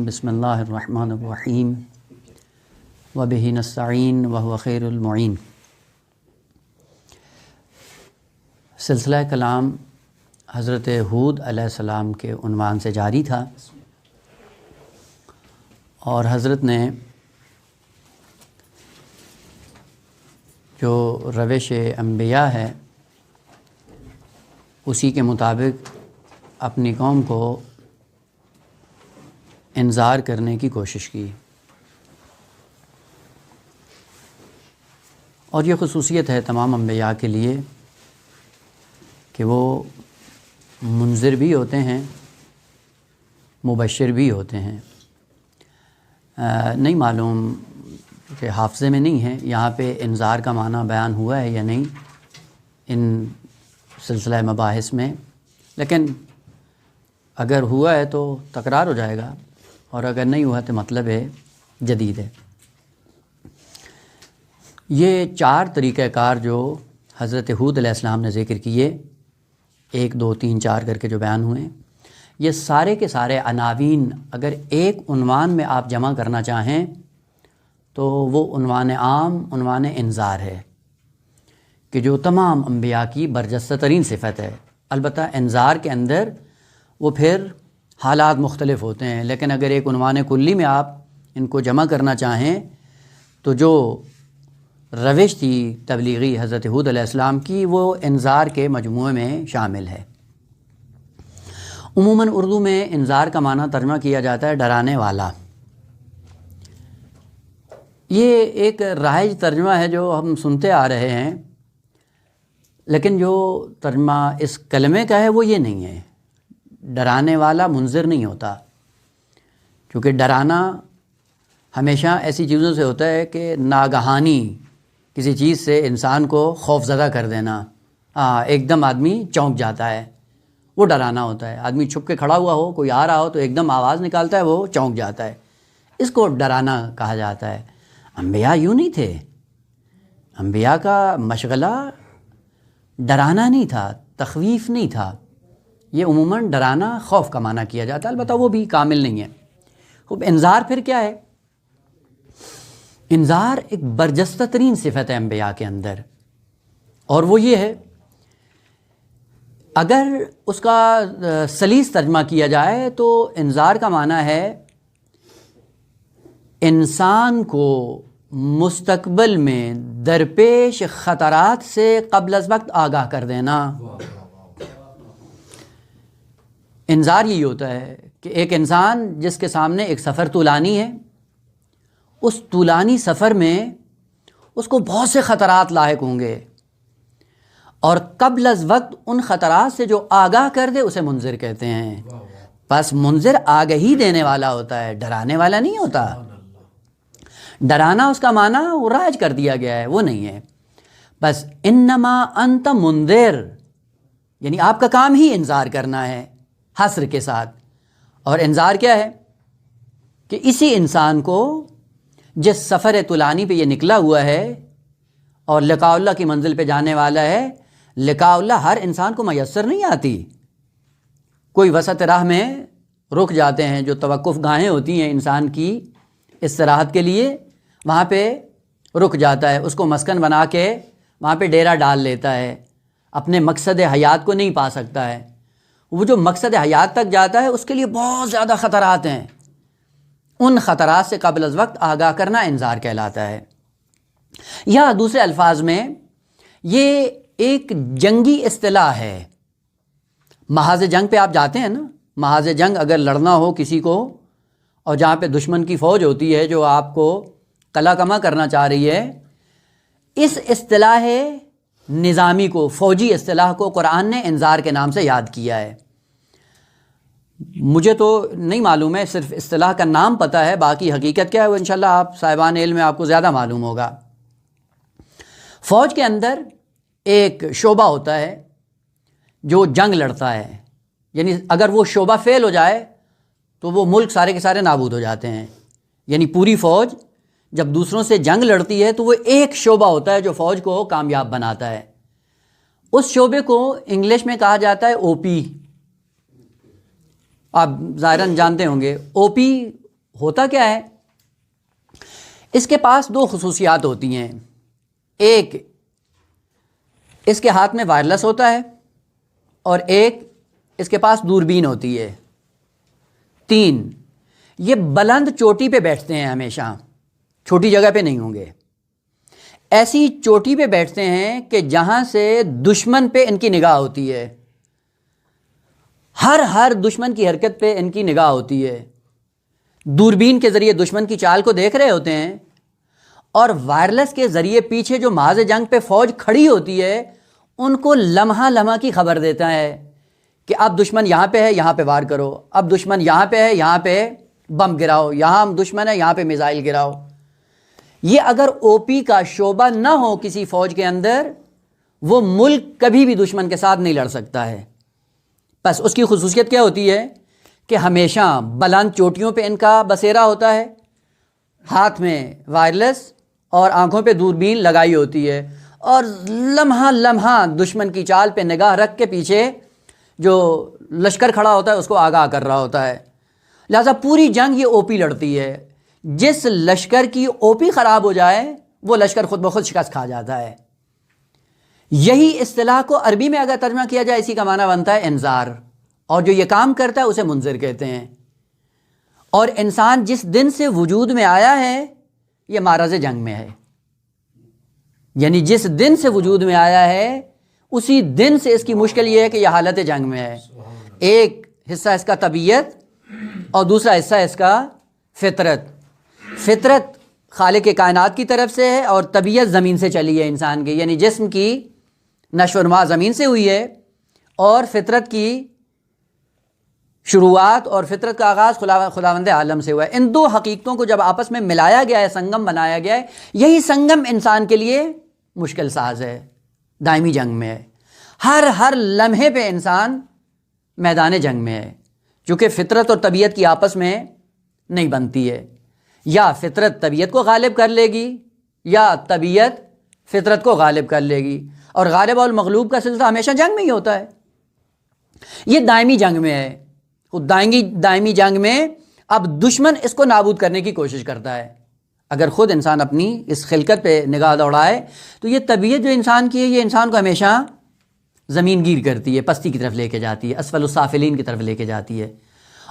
بسم اللہ الرحمن الرحیم وبہ نستعین وہو خیر المعین۔ سلسلہ کلام حضرت ہود علیہ السلام کے عنوان سے جاری تھا، اور حضرت نے جو روش انبیاء ہے اسی کے مطابق اپنی قوم کو انذار کرنے کی کوشش کی، اور یہ خصوصیت ہے تمام انبیاء کے لیے کہ وہ منذر بھی ہوتے ہیں، مبشر بھی ہوتے ہیں۔ نہیں معلوم کہ حافظے میں نہیں ہے یہاں پہ انذار کا معنی بیان ہوا ہے یا نہیں ان سلسلہ مباحث میں، لیکن اگر ہوا ہے تو تکرار ہو جائے گا، اور اگر نہیں ہوا تو مطلب ہے جدید ہے۔ یہ 4 طریقہ کار جو حضرت ہود علیہ السلام نے ذکر کیے، 1 2 3 4 کر کے جو بیان ہوئے، یہ سارے کے سارے عناوین اگر ایک عنوان میں آپ جمع کرنا چاہیں تو وہ عنوان عام عنوان انذار ہے کہ جو تمام انبیاء کی برجستہ ترین صفت ہے۔ البتہ انذار کے اندر وہ پھر حالات مختلف ہوتے ہیں، لیکن اگر ایک عنوان کلی میں آپ ان کو جمع کرنا چاہیں تو جو روش تھی تبلیغی حضرت ہود علیہ السلام کی وہ انذار کے مجموعے میں شامل ہے۔ عموماً اردو میں انذار کا معنی ترجمہ کیا جاتا ہے ڈرانے والا۔ یہ ایک رائج ترجمہ ہے جو ہم سنتے آ رہے ہیں، لیکن جو ترجمہ اس کلمے کا ہے وہ یہ نہیں ہے۔ ڈرانے والا منذر نہیں ہوتا، کیونکہ ڈرانا ہمیشہ ایسی چیزوں سے ہوتا ہے کہ ناگہانی کسی چیز سے انسان کو خوف زدہ کر دینا، ایک دم آدمی چونک جاتا ہے، وہ ڈرانا ہوتا ہے۔ آدمی چھپ کے کھڑا ہوا ہو، کوئی آ رہا ہو تو ایک دم آواز نکالتا ہے، وہ چونک جاتا ہے، اس کو ڈرانا کہا جاتا ہے۔ انبیاء یوں نہیں تھے، انبیاء کا مشغلہ ڈرانا نہیں تھا، تخویف نہیں تھا، یہ عموماً ڈرانا خوف کا معنی کیا جاتا ہے، البتہ وہ بھی کامل نہیں ہے۔ خوب، انذار پھر کیا ہے؟ انذار ایک برجستہ ترین صفت ہے انبیاء کے اندر، اور وہ یہ ہے، اگر اس کا سلیس ترجمہ کیا جائے تو انذار کا معنی ہے انسان کو مستقبل میں درپیش خطرات سے قبل از وقت آگاہ کر دینا۔ انذار یہی ہوتا ہے کہ ایک انسان جس کے سامنے ایک سفر طولانی ہے، اس طولانی سفر میں اس کو بہت سے خطرات لاحق ہوں گے، اور قبل از وقت ان خطرات سے جو آگاہ کر دے اسے منذر کہتے ہیں۔ بس منذر آگہی دینے والا ہوتا ہے، ڈرانے والا نہیں ہوتا۔ ڈرانا اس کا معنی وہ رائج کر دیا گیا ہے، وہ نہیں ہے۔ بس انما انت منذر، یعنی آپ کا کام ہی انذار کرنا ہے، حصر کے ساتھ۔ اور انذار کیا ہے؟ کہ اسی انسان کو جس سفر طولانی پہ یہ نکلا ہوا ہے اور لقاء اللہ کی منزل پہ جانے والا ہے، لقاء اللہ ہر انسان کو میسر نہیں آتی۔ کوئی وسط راہ میں رک جاتے ہیں، جو توقف گاہیں ہوتی ہیں انسان کی استراحت کے لیے، وہاں پہ رک جاتا ہے، اس کو مسکن بنا کے وہاں پہ ڈیرا ڈال لیتا ہے، اپنے مقصد حیات کو نہیں پا سکتا ہے۔ وہ جو مقصد حیات تک جاتا ہے اس کے لیے بہت زیادہ خطرات ہیں، ان خطرات سے قبل از وقت آگاہ کرنا انذار کہلاتا ہے۔ یا دوسرے الفاظ میں یہ ایک جنگی اصطلاح ہے۔ محاذ جنگ پہ آپ جاتے ہیں نا، محاذ جنگ اگر لڑنا ہو کسی کو، اور جہاں پہ دشمن کی فوج ہوتی ہے جو آپ کو قلع کما کرنا چاہ رہی ہے، اس اصطلاح نظامی کو، فوجی اصطلاح کو قرآن نے انذار کے نام سے یاد کیا ہے۔ مجھے تو نہیں معلوم ہے، صرف اصطلاح کا نام پتہ ہے، باقی حقیقت کیا ہے وہ انشاءاللہ آپ صاحبان علم میں آپ کو زیادہ معلوم ہوگا۔ فوج کے اندر ایک شعبہ ہوتا ہے جو جنگ لڑتا ہے، یعنی اگر وہ شعبہ فیل ہو جائے تو وہ ملک سارے کے سارے نابود ہو جاتے ہیں۔ یعنی پوری فوج جب دوسروں سے جنگ لڑتی ہے تو وہ ایک شعبہ ہوتا ہے جو فوج کو کامیاب بناتا ہے، اس شعبے کو انگلش میں کہا جاتا ہے او پی۔ آپ ظاہراً جانتے ہوں گے او پی ہوتا کیا ہے، اس کے پاس دو خصوصیات ہوتی ہیں، ایک اس کے ہاتھ میں وائرلیس ہوتا ہے اور ایک اس کے پاس دوربین ہوتی ہے۔ 3، یہ بلند چوٹی پہ بیٹھتے ہیں، ہمیشہ چھوٹی جگہ پہ نہیں ہوں گے، ایسی چوٹی پہ بیٹھتے ہیں کہ جہاں سے دشمن پہ ان کی نگاہ ہوتی ہے، ہر دشمن کی حرکت پہ ان کی نگاہ ہوتی ہے، دوربین کے ذریعے دشمن کی چال کو دیکھ رہے ہوتے ہیں، اور وائرلیس کے ذریعے پیچھے جو محاذ جنگ پہ فوج کھڑی ہوتی ہے ان کو لمحہ لمحہ کی خبر دیتا ہے کہ اب دشمن یہاں پہ ہے، یہاں پہ وار کرو، اب دشمن یہاں پہ ہے، یہاں پہ بم گراؤ، یہاں دشمن ہے، یہاں پہ میزائل گراؤ۔ یہ اگر او پی کا شعبہ نہ ہو کسی فوج کے اندر، وہ ملک کبھی بھی دشمن کے ساتھ نہیں لڑ سکتا ہے۔ بس اس کی خصوصیت کیا ہوتی ہے کہ ہمیشہ بلند چوٹیوں پہ ان کا بسیرا ہوتا ہے، ہاتھ میں وائرلیس اور آنکھوں پہ دوربین لگائی ہوتی ہے، اور لمحہ لمحہ دشمن کی چال پہ نگاہ رکھ کے پیچھے جو لشکر کھڑا ہوتا ہے اس کو آگاہ کر رہا ہوتا ہے۔ لہٰذا پوری جنگ یہ او پی لڑتی ہے، جس لشکر کی او پی خراب ہو جائے وہ لشکر خود بخود شکست کھا جاتا ہے۔ یہی اصطلاح کو عربی میں اگر ترجمہ کیا جائے اسی کا معنی بنتا ہے انذار، اور جو یہ کام کرتا ہے اسے منذر کہتے ہیں۔ اور انسان جس دن سے وجود میں آیا ہے یہ معرض جنگ میں ہے، یعنی جس دن سے وجود میں آیا ہے اسی دن سے اس کی مشکل یہ ہے کہ یہ حالت جنگ میں ہے۔ ایک حصہ اس کا طبیعت اور دوسرا حصہ اس کا فطرت۔ فطرت خالق کائنات کی طرف سے ہے اور طبیعت زمین سے چلی ہے انسان کی، یعنی جسم کی نشو و نما زمین سے ہوئی ہے، اور فطرت کی شروعات اور فطرت کا آغاز خداوند عالم سے ہوا ہے۔ ان دو حقیقتوں کو جب آپس میں ملایا گیا ہے، سنگم بنایا گیا ہے، یہی سنگم انسان کے لیے مشکل ساز ہے، دائمی جنگ میں ہے۔ ہر لمحے پہ انسان میدان جنگ میں ہے، چونکہ فطرت اور طبیعت کی آپس میں نہیں بنتی ہے، یا فطرت طبیعت کو غالب کر لے گی یا طبیعت فطرت کو غالب کر لے گی، اور غالب اور مغلوب کا سلسلہ ہمیشہ جنگ میں ہی ہوتا ہے۔ یہ دائمی جنگ میں ہے، دائمی جنگ میں اب دشمن اس کو نابود کرنے کی کوشش کرتا ہے۔ اگر خود انسان اپنی اس خلقت پہ نگاہ دوڑائے تو یہ طبیعت جو انسان کی ہے یہ انسان کو ہمیشہ زمین گیر کرتی ہے، پستی کی طرف لے کے جاتی ہے، اسفل السافلین کی طرف لے کے جاتی ہے،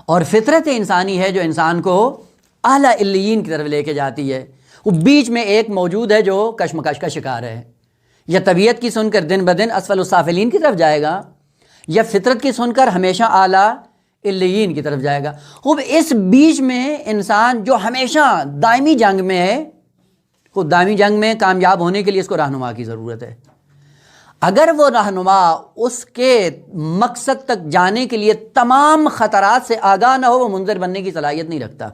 اور فطرت انسانی ہے جو انسان کو اعلیٰ علیین کی طرف لے کے جاتی ہے۔ وہ بیچ میں ایک موجود ہے جو کشمکش کا شکار ہے، یا طبیعت کی سن کر دن بدن اسفل السافلین کی طرف جائے گا، یا فطرت کی سن کر ہمیشہ اعلیٰ علیین کی طرف جائے گا۔ خوب اس بیچ میں انسان جو ہمیشہ دائمی جنگ میں ہے، خود دائمی جنگ میں کامیاب ہونے کے لیے اس کو رہنما کی ضرورت ہے۔ اگر وہ رہنما اس کے مقصد تک جانے کے لیے تمام خطرات سے آگاہ نہ ہو، وہ منذر بننے کی صلاحیت نہیں رکھتا۔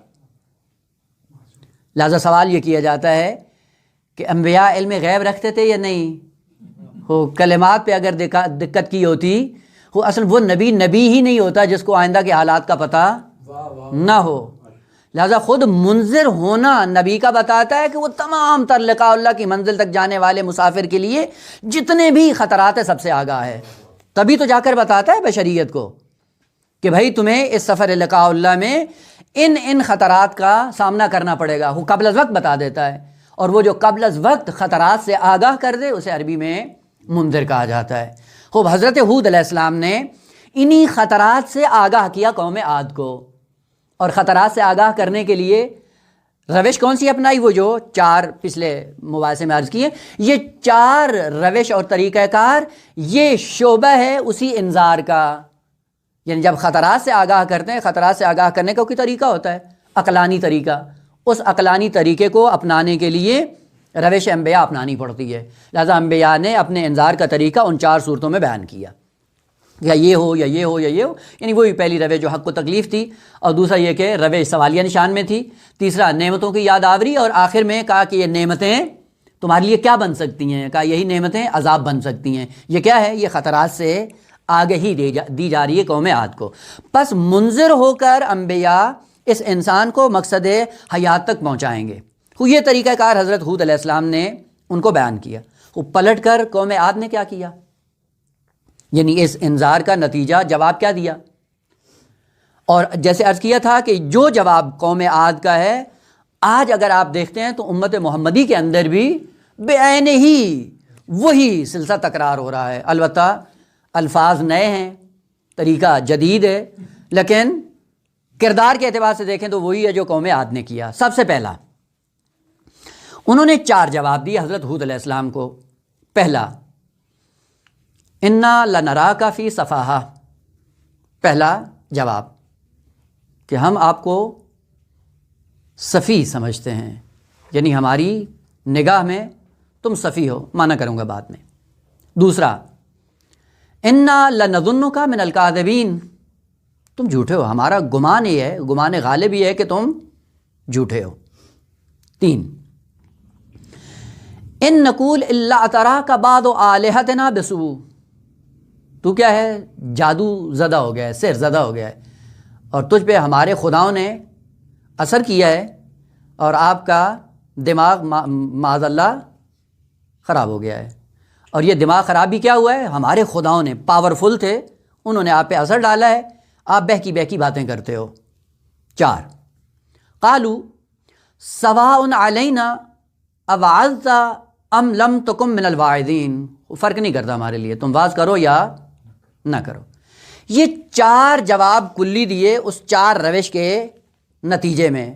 لہذا سوال یہ کیا جاتا ہے کہ انبیاء علم غیب رکھتے تھے یا نہیں؟ وہ کلمات پہ اگر دقت کی ہوتی، وہ اصل وہ نبی ہی نہیں ہوتا جس کو آئندہ کے حالات کا پتہ نہ ہو۔ لہذا خود منذر ہونا نبی کا بتاتا ہے کہ وہ تمام تر لقاء اللہ کی منزل تک جانے والے مسافر کے لیے جتنے بھی خطرات ہیں سب سے آگاہ ہے، تبھی تو جا کر بتاتا ہے بشریت کو کہ بھائی تمہیں اس سفر لقاء اللہ میں ان خطرات کا سامنا کرنا پڑے گا۔ وہ قبل از وقت بتا دیتا ہے، اور وہ جو قبل از وقت خطرات سے آگاہ کر دے اسے عربی میں منذر کہا جاتا ہے۔ خوب حضرت ہود علیہ السلام نے انہی خطرات سے آگاہ کیا قوم عاد کو، اور خطرات سے آگاہ کرنے کے لیے روش کون سی اپنائی؟ وہ جو 4 پچھلے مباحثے میں عرض کیے، یہ 4 روش اور طریقہ کار یہ شعبہ ہے اسی انذار کا۔ یعنی جب خطرات سے آگاہ کرتے ہیں، خطرات سے آگاہ کرنے کا کوئی طریقہ ہوتا ہے، عقلانی طریقہ، اس عقلانی طریقے کو اپنانے کے لیے روش انبیاء اپنانی پڑتی ہے۔ لہذا انبیاء نے اپنے انذار کا طریقہ ان 4 صورتوں میں بیان کیا، یا یہ ہو یا یہ ہو یا یہ ہو، یعنی وہی پہلی روش جو حق و تکلیف تھی، اور دوسرا یہ کہ روش سوالیہ نشان میں تھی، تیسرا نعمتوں کی یاد آوری، اور آخر میں کہا کہ یہ نعمتیں تمہارے لیے کیا بن سکتی ہیں؟ کہا یہی نعمتیں عذاب بن سکتی ہیں۔ یہ کیا ہے؟ یہ خطرات سے آگہی دی جا رہی ہے قوم عاد کو۔ پس منذر ہو کر انبیاء اس انسان کو مقصد حیات تک پہنچائیں گے۔ یہ طریقہ کار حضرت ہود علیہ السلام نے ان کو بیان کیا۔ وہ پلٹ کر قوم عاد نے کیا کیا؟ یعنی اس انذار کا نتیجہ جواب کیا دیا؟ اور جیسے عرض کیا تھا کہ جو جواب قوم عاد کا ہے، آج اگر آپ دیکھتے ہیں تو امت محمدی کے اندر بھی بعین ہی وہی سلسلہ تکرار ہو رہا ہے، البتہ الفاظ نئے ہیں، طریقہ جدید ہے، لیکن کردار کے اعتبار سے دیکھیں تو وہی ہے جو قوم عاد نے کیا۔ سب سے پہلا انہوں نے 4 جواب دیے حضرت ہود علیہ السلام کو۔ پہلا، انا لنراک فی سفاہہ، پہلا جواب کہ ہم آپ کو سفیہ سمجھتے ہیں، یعنی ہماری نگاہ میں تم سفیہ ہو، مانا کروں گا بعد میں۔ دوسرا، انا لنظنک من الکاذبین، تم جھوٹے ہو، ہمارا گمان یہ ہے، گمان غالب یہ ہے کہ تم جھوٹے ہو۔ 3، ان نقول الا اتراک بعض آلہتنا بسوء، تو کیا ہے، جادو زدہ ہو گیا ہے، سحر زدہ ہو گیا ہے، اور تجھ پہ ہمارے خداؤں نے اثر کیا ہے، اور آپ کا دماغ معاذ اللہ خراب ہو گیا ہے۔ اور یہ دماغ خراب بھی کیا ہوا ہے، ہمارے خداؤں نے، پاورفل تھے، انہوں نے آپ پہ اثر ڈالا ہے، آپ بہکی بہکی باتیں کرتے ہو۔ 4، قالوا سواء علینا اوعظت ام لم تکن من الواعظین، فرق نہیں کرتا ہمارے لیے، تم واعظ کرو یا نہ کرو۔ یہ 4 جواب کلی دیے اس 4 روش کے نتیجے میں۔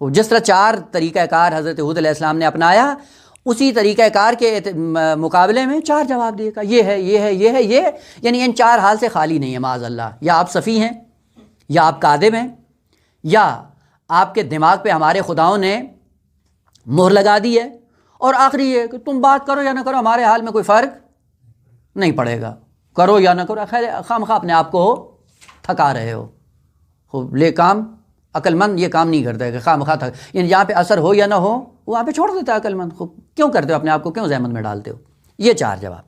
جس طرح 4 طریقہ کار حضرت ہود علیہ السلام نے اپنایا، اسی طریقہ کار کے مقابلے میں 4 جواب دیے، کہا یہ ہے، یہ ہے، یہ ہے، یہ ہے، یعنی ان 4 حال سے خالی نہیں ہے معاذ اللہ، یا آپ سفیہ ہیں، یا آپ کاذب ہیں، یا آپ کے دماغ پہ ہمارے خداؤں نے مہر لگا دی ہے، اور آخری یہ کہ تم بات کرو یا نہ کرو ہمارے حال میں کوئی فرق نہیں پڑے گا، کرو یا نہ کرو، خیر خام خواہ اپنے آپ کو تھکا رہے ہو۔ خوب لے کام، عقل مند یہ کام نہیں کرتا ہے کہ خام خواہ یعنی جہاں پہ اثر ہو یا نہ ہو وہاں پہ چھوڑ دیتا ہے عقل مند۔ خوب کیوں کرتے ہو اپنے آپ کو، کیوں زحمت میں ڈالتے ہو؟ یہ 4 جواب۔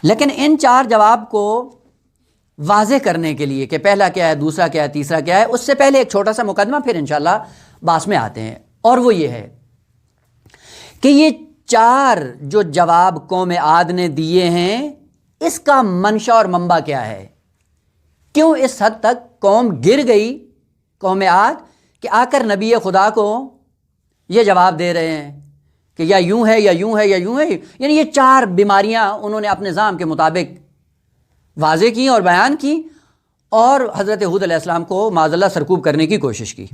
لیکن ان 4 جواب کو واضح کرنے کے لیے کہ پہلا کیا ہے، دوسرا کیا ہے، تیسرا کیا ہے، اس سے پہلے ایک چھوٹا سا مقدمہ، پھر انشاءاللہ باس میں آتے ہیں، اور وہ یہ ہے کہ یہ 4 جو جواب قوم عاد نے دیے ہیں، اس کا منشا اور منبع کیا ہے؟ کیوں اس حد تک قوم گر گئی، قوم عاد، کہ آ کر نبی خدا کو یہ جواب دے رہے ہیں کہ یا یوں ہے یا یوں ہے یا یوں ہے؟ یعنی یہ 4 بیماریاں انہوں نے اپنے نظام کے مطابق واضح کی اور بیان کی، اور حضرت ہود علیہ السلام کو معاذ اللہ سرکوب کرنے کی کوشش کی۔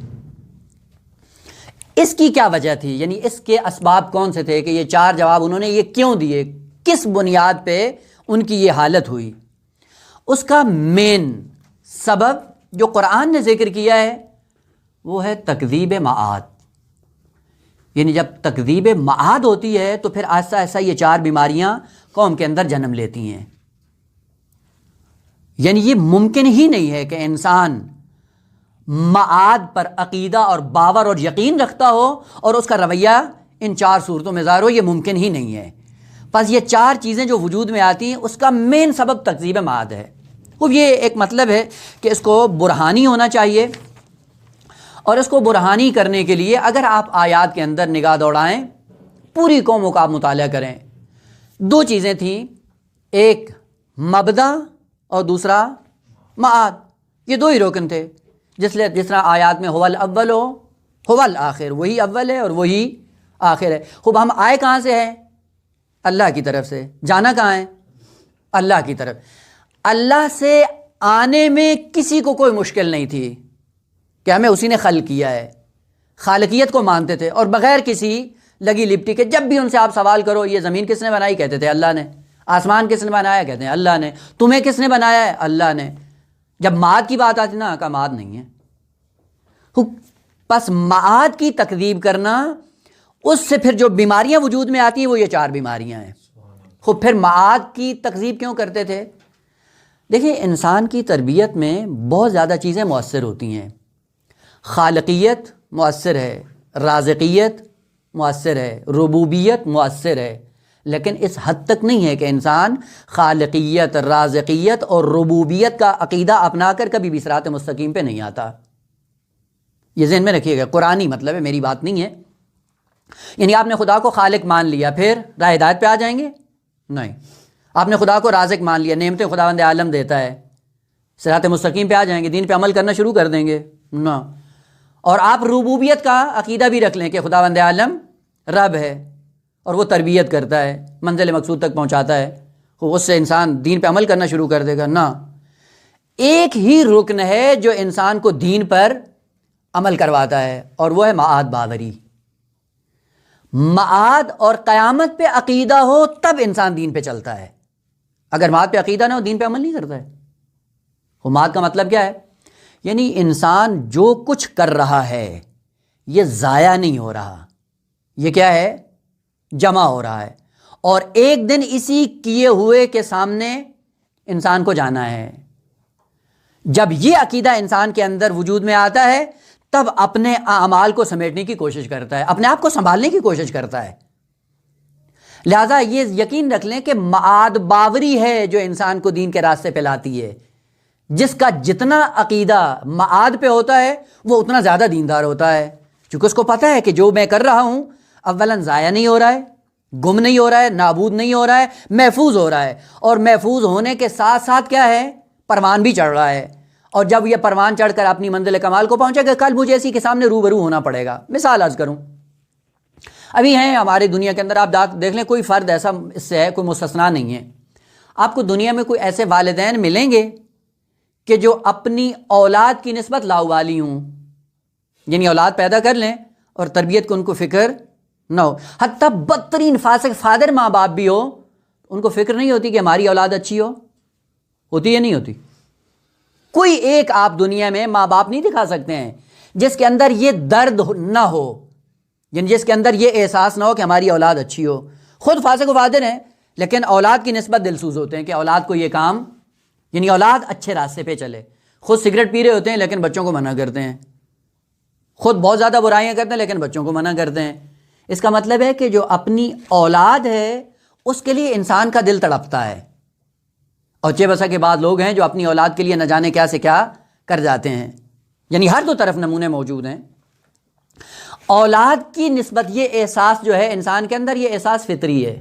اس کی کیا وجہ تھی، یعنی اس کے اسباب کون سے تھے کہ یہ 4 جواب انہوں نے یہ کیوں دیے، کس بنیاد پہ ان کی یہ حالت ہوئی؟ اس کا مین سبب جو قرآن نے ذکر کیا ہے وہ ہے تکذیب معاد۔ یعنی جب تکذیب معاد ہوتی ہے تو پھر آہستہ آہستہ یہ 4 بیماریاں قوم کے اندر جنم لیتی ہیں۔ یعنی یہ ممکن ہی نہیں ہے کہ انسان معاد پر عقیدہ اور باور اور یقین رکھتا ہو اور اس کا رویہ ان 4 صورتوں میں ظاہر ہو، یہ ممکن ہی نہیں ہے۔ بس یہ 4 چیزیں جو وجود میں آتی ہیں اس کا مین سبب تکذیب معاد ہے۔ اب یہ ایک مطلب ہے کہ اس کو برہانی ہونا چاہیے، اور اس کو برہانی کرنے کے لیے اگر آپ آیات کے اندر نگاہ دوڑائیں، پوری قوموں کا آپ مطالعہ کریں، 2 چیزیں تھیں، ایک مبدا اور دوسرا معاد، یہ 2 ہی رکن تھے۔ جس طرح آیات میں هو الاول ہو هو الآخر، وہی اول ہے اور وہی آخر ہے۔ خوب ہم آئے کہاں سے ہیں؟ اللہ کی طرف سے۔ جانا کہاں ہے؟ اللہ کی طرف۔ اللہ سے آنے میں کسی کو کوئی مشکل نہیں تھی کہ ہمیں اسی نے خلق کیا ہے، خالقیت کو مانتے تھے، اور بغیر کسی لگی لپٹی کے جب بھی ان سے آپ سوال کرو یہ زمین کس نے بنائی، کہتے تھے اللہ نے۔ آسمان کس نے بنایا، کہتے ہیں اللہ نے۔ تمہیں کس نے بنایا ہے، اللہ نے۔ جب معاد کی بات آتی نا، کا معاد نہیں ہے۔ پس معاد کی تکذیب کرنا، اس سے پھر جو بیماریاں وجود میں آتی ہیں وہ یہ 4 بیماریاں ہیں۔ خود پھر معاد کی تکذیب کیوں کرتے تھے؟ دیکھیں، انسان کی تربیت میں بہت زیادہ چیزیں مؤثر ہوتی ہیں۔ خالقیت مؤثر ہے، رازقیت مؤثر ہے، ربوبیت مؤثر ہے، لیکن اس حد تک نہیں ہے کہ انسان خالقیت، رازقیت اور ربوبیت کا عقیدہ اپنا کر کبھی بھی صراط مستقیم پہ نہیں آتا۔ یہ ذہن میں رکھیے گا، قرآنی مطلب ہے، میری بات نہیں ہے۔ یعنی آپ نے خدا کو خالق مان لیا پھر راہ ہدایت پہ آ جائیں گے؟ نہیں۔ آپ نے خدا کو رازق مان لیا، نعمتیں خداوند عالم دیتا ہے، صراط مستقیم پہ آ جائیں گے، دین پہ عمل کرنا شروع کر دیں گے نا۔ اور آپ ربوبیت کا عقیدہ بھی رکھ لیں کہ خداوند عالم رب ہے اور وہ تربیت کرتا ہے، منزل مقصود تک پہنچاتا ہے، اس سے انسان دین پہ عمل کرنا شروع کر دے گا نا۔ ایک ہی رکن ہے جو انسان کو دین پر عمل کرواتا ہے، اور وہ ہے معاد باوری۔ معاد اور قیامت پہ عقیدہ ہو تب انسان دین پہ چلتا ہے، اگر معاد پہ عقیدہ نہ ہو دین پہ عمل نہیں کرتا ہے۔ وہ معاد کا مطلب کیا ہے؟ یعنی انسان جو کچھ کر رہا ہے یہ ضائع نہیں ہو رہا، یہ کیا ہے؟ جمع ہو رہا ہے، اور ایک دن اسی کیے ہوئے کے سامنے انسان کو جانا ہے۔ جب یہ عقیدہ انسان کے اندر وجود میں آتا ہے تب اپنے اعمال کو سمیٹنے کی کوشش کرتا ہے، اپنے آپ کو سنبھالنے کی کوشش کرتا ہے۔ لہذا یہ یقین رکھ لیں کہ معاد باوری ہے جو انسان کو دین کے راستے پہ لاتی ہے۔ جس کا جتنا عقیدہ معاد پہ ہوتا ہے وہ اتنا زیادہ دیندار ہوتا ہے، چونکہ اس کو پتہ ہے کہ جو میں کر رہا ہوں اولاً ضائع نہیں ہو رہا ہے، گم نہیں ہو رہا ہے، نابود نہیں ہو رہا ہے، محفوظ ہو رہا ہے، اور محفوظ ہونے کے ساتھ ساتھ کیا ہے؟ پروان بھی چڑھ رہا ہے، اور جب یہ پروان چڑھ کر اپنی منزل کمال کو پہنچے گا کل مجھے اسی کے سامنے روبرو ہونا پڑے گا۔ مثال عرض کروں، ابھی ہیں ہماری دنیا کے اندر، آپ دیکھ لیں کوئی فرد ایسا اس سے ہے، کوئی مستثنا نہیں ہے، آپ کو دنیا میں کوئی ایسے والدین ملیں گے کہ جو اپنی اولاد کی نسبت لاوالی ہوں، یعنی اولاد پیدا کر لیں اور تربیت کو ان کو فکر نہ ہو۔ حتیٰ بدترین فاسق فادر ماں باپ بھی ہو، ان کو فکر نہیں ہوتی کہ ہماری اولاد اچھی ہو، ہوتی یا نہیں ہوتی؟ کوئی ایک آپ دنیا میں ماں باپ نہیں دکھا سکتے ہیں جس کے اندر یہ درد نہ ہو، یعنی جس کے اندر یہ احساس نہ ہو کہ ہماری اولاد اچھی ہو۔ خود فاسق و فاجر ہیں لیکن اولاد کی نسبت دلسوز ہوتے ہیں کہ اولاد کو یہ کام، یعنی اولاد اچھے راستے پہ چلے۔ خود سگریٹ پی رہے ہوتے ہیں لیکن بچوں کو منع کرتے ہیں، خود بہت زیادہ برائیاں کرتے ہیں لیکن بچوں کو منع کرتے ہیں۔ اس کا مطلب ہے کہ جو اپنی اولاد ہے اس کے لیے انسان کا دل تڑپتا ہے، اور چہ بسا کے بعد لوگ ہیں جو اپنی اولاد کے لیے نہ جانے کیا سے کیا کر جاتے ہیں، یعنی ہر دو طرف نمونے موجود ہیں۔ اولاد کی نسبت یہ احساس جو ہے انسان کے اندر، یہ احساس فطری ہے،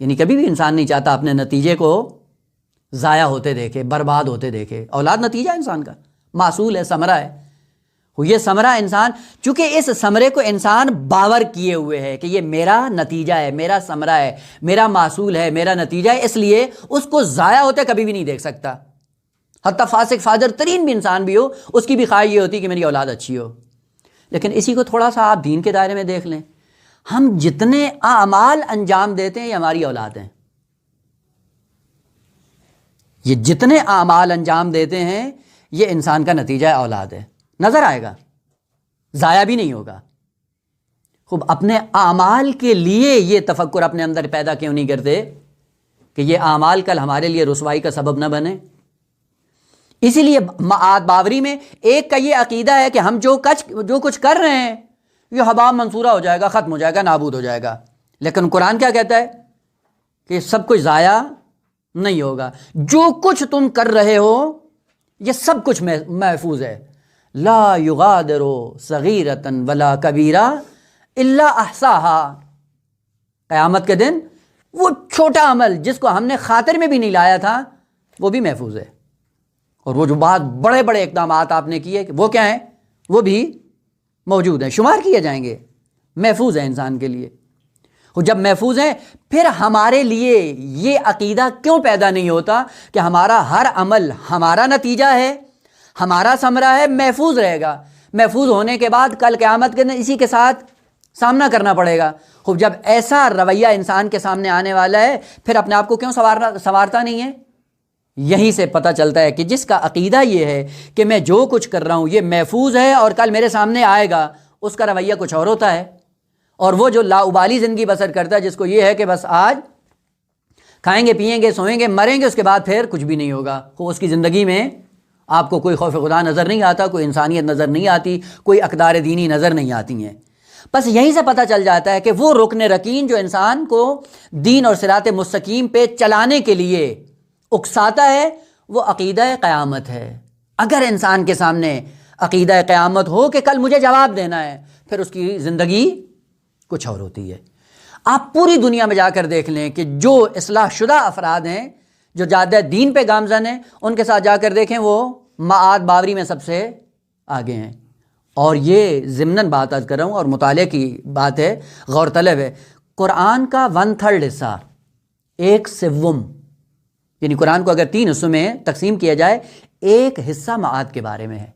یعنی کبھی بھی انسان نہیں چاہتا اپنے نتیجے کو ضائع ہوتے دیکھے، برباد ہوتے دیکھے۔ اولاد نتیجہ انسان کا محصول ہے، ثمرہ ہے، یہ ثمرہ انسان، چونکہ اس ثمرے کو انسان باور کیے ہوئے ہے کہ یہ میرا نتیجہ ہے، میرا ثمرہ ہے، میرا محصول ہے، میرا نتیجہ ہے، اس لیے اس کو ضائع ہوتے کبھی بھی نہیں دیکھ سکتا۔ حتیٰ فاسق فاجر ترین بھی انسان بھی ہو، اس کی بھی خواہش یہ ہوتی کہ میری اولاد اچھی ہو۔ لیکن اسی کو تھوڑا سا آپ دین کے دائرے میں دیکھ لیں، ہم جتنے اعمال انجام دیتے ہیں یہ ہماری اولاد ہیں، یہ جتنے اعمال انجام دیتے ہیں یہ انسان کا نتیجہ ہے، اولاد ہے، نظر آئے گا، ضائع بھی نہیں ہوگا۔ خوب اپنے اعمال کے لیے یہ تفکر اپنے اندر پیدا کیوں نہیں کرتے کہ یہ اعمال کل ہمارے لیے رسوائی کا سبب نہ بنے؟ اسی لیے معاد باوری میں ایک کا یہ عقیدہ ہے کہ ہم جو کچھ کر رہے ہیں یہ ہباء منصورہ ہو جائے گا، ختم ہو جائے گا، نابود ہو جائے گا۔ لیکن قرآن کیا کہتا ہے کہ سب کچھ ضائع نہیں ہوگا، جو کچھ تم کر رہے ہو یہ سب کچھ محفوظ ہے۔ لا یغادر صغیرۃ ولا کبیرہ الا احصاها، قیامت کے دن وہ چھوٹا عمل جس کو ہم نے خاطر میں بھی نہیں لایا تھا وہ بھی محفوظ ہے، اور وہ جو بات بڑے بڑے اقدامات آپ نے کیے وہ کیا ہیں، وہ بھی موجود ہیں، شمار کیے جائیں گے، محفوظ ہیں انسان کے لیے۔ اور جب محفوظ ہیں پھر ہمارے لیے یہ عقیدہ کیوں پیدا نہیں ہوتا کہ ہمارا ہر عمل ہمارا نتیجہ ہے، ہمارا ثمرہ ہے، محفوظ رہے گا، محفوظ ہونے کے بعد کل قیامت کے دن اسی کے ساتھ سامنا کرنا پڑے گا۔ خوب جب ایسا رویہ انسان کے سامنے آنے والا ہے پھر اپنے آپ کو کیوں سنوارتا نہیں ہے؟ یہیں سے پتہ چلتا ہے کہ جس کا عقیدہ یہ ہے کہ میں جو کچھ کر رہا ہوں یہ محفوظ ہے اور کل میرے سامنے آئے گا، اس کا رویہ کچھ اور ہوتا ہے۔ اور وہ جو لاابالی زندگی بسر کرتا ہے، جس کو یہ ہے کہ بس آج کھائیں گے، پیئیں گے، سوئیں گے، مریں گے، اس کے بعد پھر کچھ بھی نہیں ہوگا، اس کی زندگی میں آپ کو کوئی خوف خدا نظر نہیں آتا، کوئی انسانیت نظر نہیں آتی، کوئی اقدار دینی نظر نہیں آتی ہیں۔ بس یہیں سے پتہ چل جاتا ہے کہ وہ رکن رکین جو انسان کو دین اور صراط مستقیم پہ چلانے کے لیے اکساتا ہے وہ عقیدہ قیامت ہے۔ اگر انسان کے سامنے عقیدہ قیامت ہو کہ کل مجھے جواب دینا ہے، پھر اس کی زندگی کچھ اور ہوتی ہے۔ آپ پوری دنیا میں جا کر دیکھ لیں کہ جو اصلاح شدہ افراد ہیں جو زیادہ دین پہ گامزن ہیں ان کے ساتھ جا کر دیکھیں وہ معاد باوری میں سب سے آگے ہیں. اور یہ ضمناً بات عرض کر رہا ہوں اور مطالعے کی بات ہے، غور طلب ہے. قرآن کا 1/3 حصہ، 1/7، یعنی قرآن کو اگر 3 حصوں میں تقسیم کیا جائے، 1 حصہ معاد کے بارے میں ہے،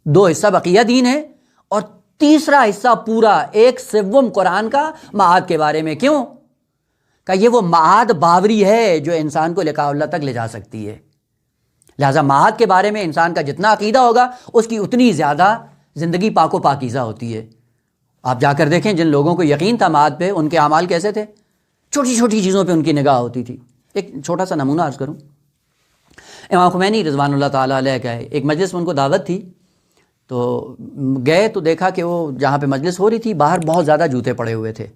2 حصہ بقیہ دین ہے، اور تیسرا حصہ پورا 1/7 قرآن کا معاد کے بارے میں. کیوں کہ یہ وہ معاد باوری ہے جو انسان کو لقاء اللہ تک لے جا سکتی ہے. لہٰذا معاد کے بارے میں انسان کا جتنا عقیدہ ہوگا اس کی اتنی زیادہ زندگی پاک و پاکیزہ ہوتی ہے. آپ جا کر دیکھیں جن لوگوں کو یقین تھا معاد پہ، ان کے اعمال کیسے تھے، چھوٹی چھوٹی چیزوں پہ ان کی نگاہ ہوتی تھی. ایک چھوٹا سا نمونہ عرض کروں، امام خمینی رضوان اللہ تعالیٰ علیہ کا ہے، ایک مجلس میں ان کو دعوت تھی، تو گئے تو دیکھا کہ وہ جہاں پہ مجلس ہو رہی تھی باہر بہت زیادہ جوتے پڑے ہوئے تھے.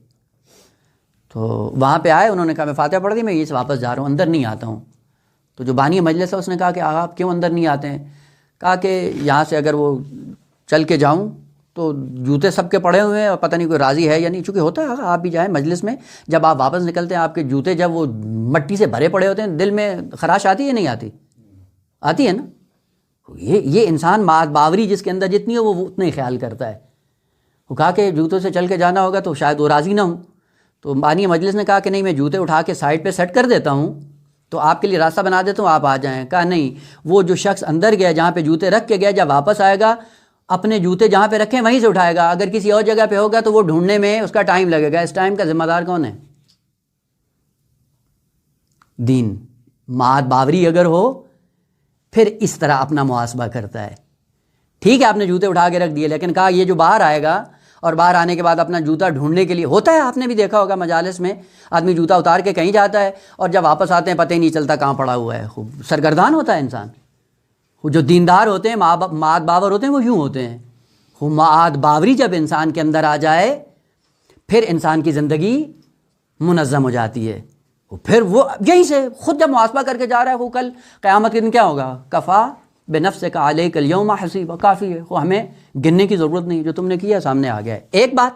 تو وہاں پہ آئے، انہوں نے کہا میں فاتحہ پڑھ دی، میں یہ سے واپس جا رہا ہوں، اندر نہیں آتا ہوں. تو جو بانی مجلس ہے اس نے کہا کہ آپ کیوں اندر نہیں آتے ہیں؟ کہا کہ یہاں سے اگر وہ چل کے جاؤں تو جوتے سب کے پڑے ہوئے ہیں اور پتہ نہیں کوئی راضی ہے یا نہیں. چونکہ ہوتا ہے آپ بھی جائیں مجلس میں، جب آپ واپس نکلتے ہیں آپ کے جوتے جب وہ مٹی سے بھرے پڑے ہوتے ہیں، دل میں خراش آتی ہے یا نہیں آتی؟ آتی ہے نا. یہ انسان معاد باوری جس کے اندر جتنی ہے وہ اتنا ہی خیال کرتا ہے. وہ کہا کہ جوتوں سے چل کے جانا ہوگا تو شاید وہ راضی نہ ہوں. تو بانی مجلس نے کہا کہ نہیں، میں جوتے اٹھا کے سائڈ پہ سیٹ کر دیتا ہوں، تو آپ کے لیے راستہ بنا دیتا ہوں، آپ آ جائیں. کہا نہیں، وہ جو شخص اندر گیا جہاں پہ جوتے رکھ کے گیا، جب واپس آئے گا اپنے جوتے جہاں پہ رکھیں وہیں سے اٹھائے گا. اگر کسی اور جگہ پہ ہوگا تو وہ ڈھونڈنے میں اس کا ٹائم لگے گا. اس ٹائم کا ذمہ دار کون ہے؟ دین. معاد باوری اگر ہو پھر اس طرح اپنا محاسبہ کرتا ہے. ٹھیک ہے آپ نے جوتے اٹھا کے رکھ دیے، لیکن کہا یہ جو باہر آئے گا اور باہر آنے کے بعد اپنا جوتا ڈھونڈنے کے لیے ہوتا ہے، آپ نے بھی دیکھا ہوگا مجالس میں آدمی جوتا اتار کے کہیں جاتا ہے اور جب واپس آتے ہیں پتہ ہی نہیں چلتا کہاں پڑا ہوا ہے. خوب سرگردان ہوتا ہے انسان. جو دیندار ہوتے ہیں، معاد باور ہوتے ہیں، وہ یوں ہوتے ہیں. معاد باوری جب انسان کے اندر آ جائے پھر انسان کی زندگی منظم ہو جاتی ہے. پھر وہ یہیں سے خود جب محاسبہ کر کے جا رہا ہے، وہ کل قیامت کے دن کیا ہوگا؟ کفا بنفسک علیک الیوم حسیبا، کافی ہے، وہ ہمیں گننے کی ضرورت نہیں، جو تم نے کیا سامنے آ گیا ہے. ایک بات،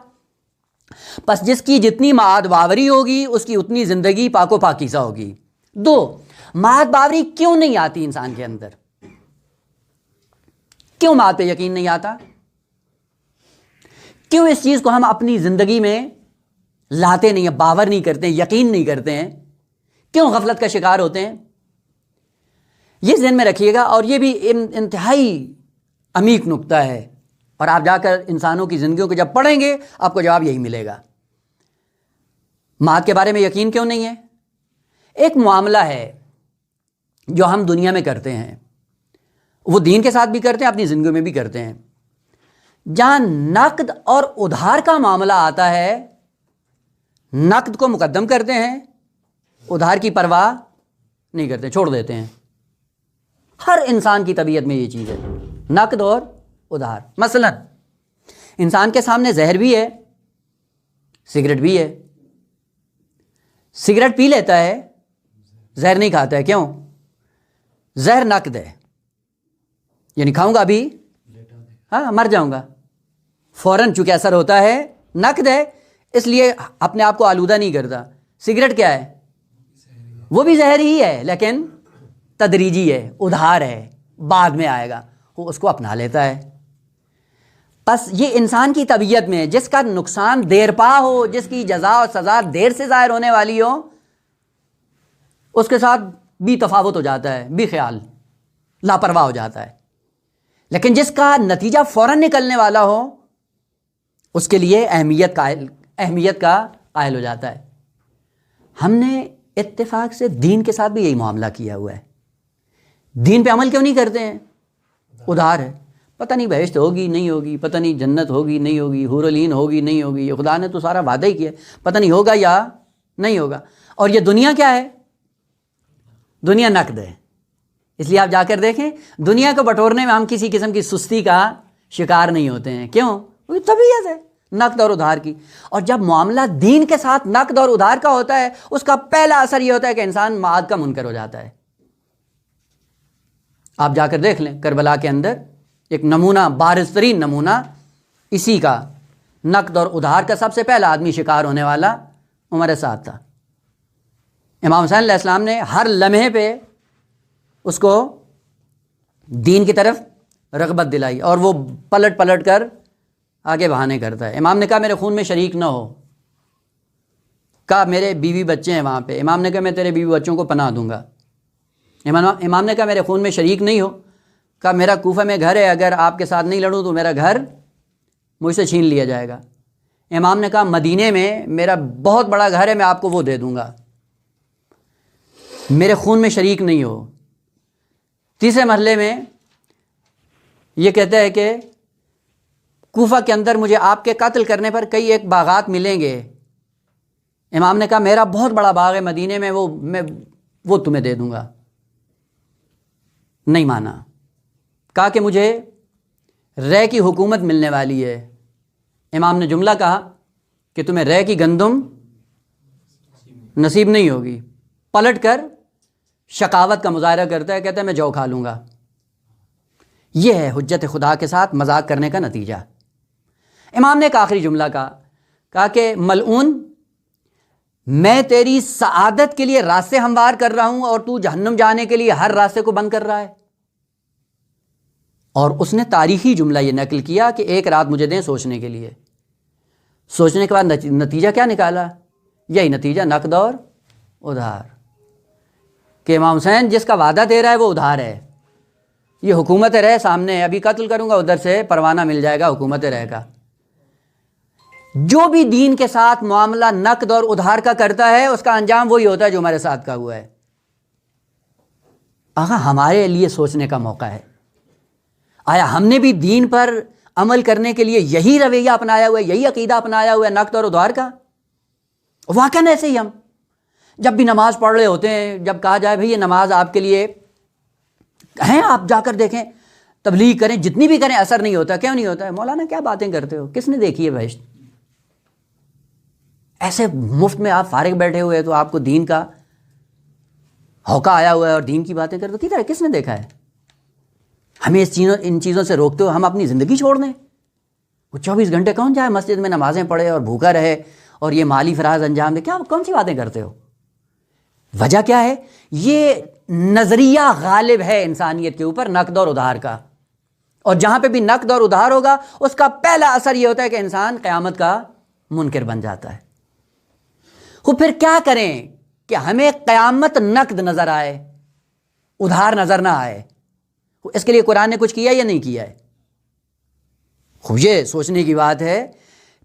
پس جس کی جتنی معاد باوری ہوگی اس کی اتنی زندگی پاک و پاکیزہ ہوگی. 2، معاد باوری کیوں نہیں آتی انسان کے اندر؟ کیوں معاد پہ یقین نہیں آتا؟ کیوں اس چیز کو ہم اپنی زندگی میں لاتے نہیں ہیں، باور نہیں کرتے ہیں، یقین نہیں کرتے ہیں؟ کیوں غفلت کا شکار ہوتے ہیں؟ یہ ذہن میں رکھیے گا. اور یہ بھی انتہائی عمیق نکتہ ہے، اور آپ جا کر انسانوں کی زندگیوں کو جب پڑھیں گے آپ کو جواب یہی ملے گا. معاد کے بارے میں یقین کیوں نہیں ہے؟ ایک معاملہ ہے جو ہم دنیا میں کرتے ہیں، وہ دین کے ساتھ بھی کرتے ہیں، اپنی زندگیوں میں بھی کرتے ہیں. جہاں نقد اور ادھار کا معاملہ آتا ہے، نقد کو مقدم کرتے ہیں، ادھار کی پرواہ نہیں کرتے، چھوڑ دیتے ہیں. ہر انسان کی طبیعت میں یہ چیز ہے، نقد اور ادھار. مثلا انسان کے سامنے زہر بھی ہے، سگریٹ بھی ہے. سگریٹ پی لیتا ہے، زہر نہیں کھاتا ہے. کیوں؟ زہر نقد ہے، یعنی کھاؤں گا ابھی ہاں مر جاؤں گا، فوراً چونکہ اثر ہوتا ہے، نقد ہے، اس لیے اپنے آپ کو آلودہ نہیں کرتا. سگریٹ کیا ہے؟ وہ بھی زہر ہی ہے لیکن تدریجی ہے، ادھار ہے، بعد میں آئے گا، وہ اس کو اپنا لیتا ہے. بس یہ انسان کی طبیعت میں جس کا نقصان دیر پا ہو، جس کی جزا اور سزا دیر سے ظاہر ہونے والی ہو، اس کے ساتھ بھی تفاوت ہو جاتا ہے، بھی خیال لاپرواہ ہو جاتا ہے. لیکن جس کا نتیجہ فوراً نکلنے والا ہو اس کے لیے اہمیت کا قائل ہو جاتا ہے. ہم نے اتفاق سے دین کے ساتھ بھی یہی معاملہ کیا ہوا ہے. دین پہ عمل کیوں نہیں کرتے ہیں؟ ادھار ہے، پتہ نہیں بہشت ہوگی نہیں ہوگی، پتہ نہیں جنت ہوگی نہیں ہوگی، حور العین ہوگی نہیں ہوگی، یہ خدا نے تو سارا وعدہ ہی کیا، پتہ نہیں ہوگا یا نہیں ہوگا. اور یہ دنیا کیا ہے؟ دنیا نقد ہے. اس لیے آپ جا کر دیکھیں دنیا کو بٹورنے میں ہم کسی قسم کی سستی کا شکار نہیں ہوتے ہیں. کیوں؟ وہ طبیعت ہے نقد اور ادھار کی. اور جب معاملہ دین کے ساتھ نقد اور ادھار کا ہوتا ہے اس کا پہلا اثر یہ ہوتا ہے کہ انسان معاد کا منکر ہو جاتا ہے. آپ جا کر دیکھ لیں کربلا کے اندر ایک نمونہ، بارز ترین نمونہ اسی کا، نقد اور ادھار کا سب سے پہلا آدمی شکار ہونے والا عمر سعد تھا. امام حسین علیہ السلام نے ہر لمحے پہ اس کو دین کی طرف رغبت دلائی اور وہ پلٹ پلٹ کر آگے بہانے کرتا ہے. امام نے کہا میرے خون میں شریک نہ ہو. کہا میرے بیوی بچے ہیں وہاں پہ. امام نے کہا میں تیرے بیوی بچوں کو پناہ دوں گا. امام نے کہا میرے خون میں شریک نہیں ہو. کہا میرا کوفہ میں گھر ہے, اگر آپ کے ساتھ نہیں لڑوں تو میرا گھر مجھ سے چھین لیا جائے گا. امام نے کہا مدینے میں میرا بہت بڑا گھر ہے, میں آپ کو وہ دے دوں گا. میرے خون میں شریک نہیں ہو. تیسرے مرحلے میں یہ کہتا ہے کہ کوفہ کے اندر مجھے آپ کے قتل کرنے پر کئی ایک باغات ملیں گے. امام نے کہا میرا بہت بڑا باغ ہے مدینے میں, میں وہ تمہیں دے دوں گا. نہیں مانا. کہا کہ مجھے رے کی حکومت ملنے والی ہے. امام نے جملہ کہا کہ تمہیں رے کی گندم نصیب نہیں ہوگی. پلٹ کر شقاوت کا مظاہرہ کرتا ہے, کہتا ہے میں جو کھا لوں گا. یہ ہے حجت خدا کے ساتھ مذاق کرنے کا نتیجہ. امام نے ایک آخری جملہ کہا کہ ملعون, میں تیری سعادت کے لیے راستے ہموار کر رہا ہوں اور تو جہنم جانے کے لیے ہر راستے کو بند کر رہا ہے. اور اس نے تاریخی جملہ یہ نقل کیا کہ ایک رات مجھے دیں سوچنے کے لیے. سوچنے کے بعد نتیجہ کیا نکالا؟ یہی نتیجہ نقد اور ادھار. کہ امام حسین جس کا وعدہ دے رہا ہے وہ ادھار ہے. یہ حکومت رہ سامنے ہے, ابھی قتل کروں گا ادھر سے پروانہ مل جائے گا حکومت رہ کا. جو بھی دین کے ساتھ معاملہ نقد اور ادھار کا کرتا ہے اس کا انجام وہی ہوتا ہے جو ہمارے ساتھ کا ہوا ہے. آقا ہمارے لیے سوچنے کا موقع ہے, آیا ہم نے بھی دین پر عمل کرنے کے لیے یہی رویہ اپنایا ہوا ہے, یہی عقیدہ اپنایا ہوا ہے نقد اور ادھار کا؟ واقعاً ایسے ہی ہم جب بھی نماز پڑھ رہے ہوتے ہیں, جب کہا جائے بھئی یہ نماز آپ کے لیے ہیں, آپ جا کر دیکھیں, تبلیغ کریں, جتنی بھی کریں اثر نہیں ہوتا. کیوں نہیں ہوتا ہے؟ مولانا کیا باتیں کرتے ہو, کس نے دیکھی ہے بہشت؟ ایسے مفت میں آپ فارغ بیٹھے ہوئے تو آپ کو دین کا ہوکہ آیا ہوا ہے اور دین کی باتیں کرتے ہو. کدھر, کس نے دیکھا ہے؟ ہمیں ان چیزوں سے روکتے ہو, ہم اپنی زندگی چھوڑ دیں. وہ 24 گھنٹے کون جائے مسجد میں نمازیں پڑھے اور بھوکا رہے اور یہ مالی فراز انجام دے؟ کیا کون سی باتیں کرتے ہو؟ وجہ کیا ہے؟ یہ نظریہ غالب ہے انسانیت کے اوپر نقد اور ادھار کا. اور جہاں پہ بھی نقد اور ادھار ہوگا اس کا پہلا اثر یہ ہوتا ہے کہ انسان قیامت کا منکر بن جاتا ہے. وہ پھر کیا کریں کہ ہمیں قیامت نقد نظر آئے, ادھار نظر نہ آئے؟ اس کے لیے قرآن نے کچھ کیا یا نہیں کیا ہے؟ خوب یہ سوچنے کی بات ہے.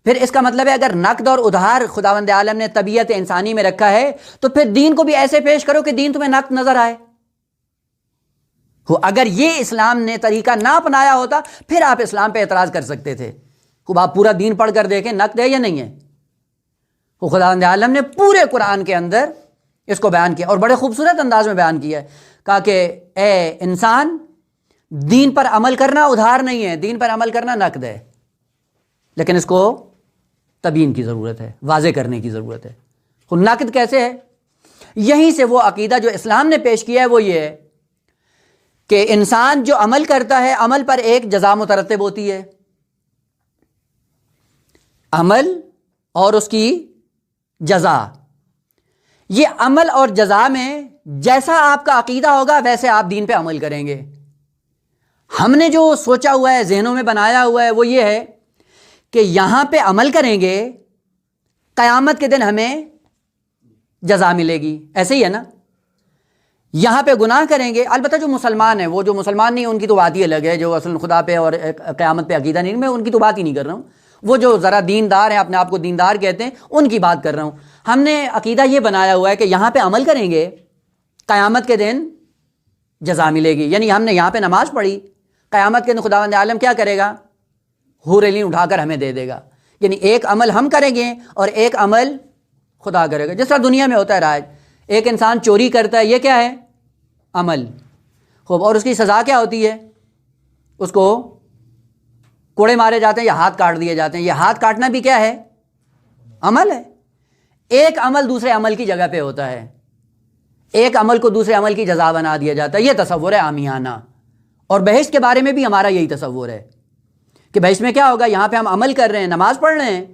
پھر اس کا مطلب ہے اگر نقد اور ادھار خداوند عالم نے طبیعت انسانی میں رکھا ہے تو پھر دین کو بھی ایسے پیش کرو کہ دین تمہیں نقد نظر آئے. اگر یہ اسلام نے طریقہ نہ اپنایا ہوتا پھر آپ اسلام پہ اعتراض کر سکتے تھے. خوب آپ پورا دین پڑھ کر دیکھیں نقد ہے یا نہیں ہے. وہ خداوند عالم نے پورے قرآن کے اندر اس کو بیان کیا اور بڑے خوبصورت انداز میں بیان کیا ہے. کہا کہ اے انسان, دین پر عمل کرنا ادھار نہیں ہے, دین پر عمل کرنا نقد ہے. لیکن اس کو تبیین کی ضرورت ہے, واضح کرنے کی ضرورت ہے. نقد کیسے ہے؟ یہیں سے وہ عقیدہ جو اسلام نے پیش کیا ہے وہ یہ ہے کہ انسان جو عمل کرتا ہے عمل پر ایک جزا مترتب ہوتی ہے. عمل اور اس کی جزا, یہ عمل اور جزا میں جیسا آپ کا عقیدہ ہوگا ویسے آپ دین پہ عمل کریں گے. ہم نے جو سوچا ہوا ہے, ذہنوں میں بنایا ہوا ہے وہ یہ ہے کہ یہاں پہ عمل کریں گے قیامت کے دن ہمیں جزا ملے گی. ایسے ہی ہے نا؟ یہاں پہ گناہ کریں گے, البتہ جو مسلمان ہیں, وہ جو مسلمان نہیں ان کی تو بات ہی الگ ہے, جو اصل خدا پہ اور قیامت پہ عقیدہ نہیں, میں ان کی تو بات ہی نہیں کر رہا ہوں. وہ جو ذرا دیندار ہیں, اپنے آپ کو دیندار کہتے ہیں, ان کی بات کر رہا ہوں. ہم نے عقیدہ یہ بنایا ہوا ہے کہ یہاں پہ عمل کریں گے قیامت کے دن جزا ملے گی. یعنی ہم نے یہاں پہ نماز پڑھی, قیامت کے دن خداوند عالم کیا کرے گا؟ حور عین اٹھا کر ہمیں دے دے گا. یعنی ایک عمل ہم کریں گے اور ایک عمل خدا کرے گا. جس طرح دنیا میں ہوتا ہے رائج, ایک انسان چوری کرتا ہے, یہ کیا ہے؟ عمل. خوب, اور اس کی سزا کیا ہوتی ہے؟ اس کو کوڑے مارے جاتے ہیں یا ہاتھ کاٹ دیے جاتے ہیں. یہ ہاتھ کاٹنا بھی کیا ہے؟ عمل ہے. ایک عمل دوسرے عمل کی جگہ پہ ہوتا ہے, ایک عمل کو دوسرے عمل کی جزا بنا دیا جاتا ہے. یہ تصور ہے عامیانہ. اور بہشت کے بارے میں بھی ہمارا یہی تصور ہے کہ بہشت میں کیا ہوگا؟ یہاں پہ ہم عمل کر رہے ہیں, نماز پڑھ رہے ہیں,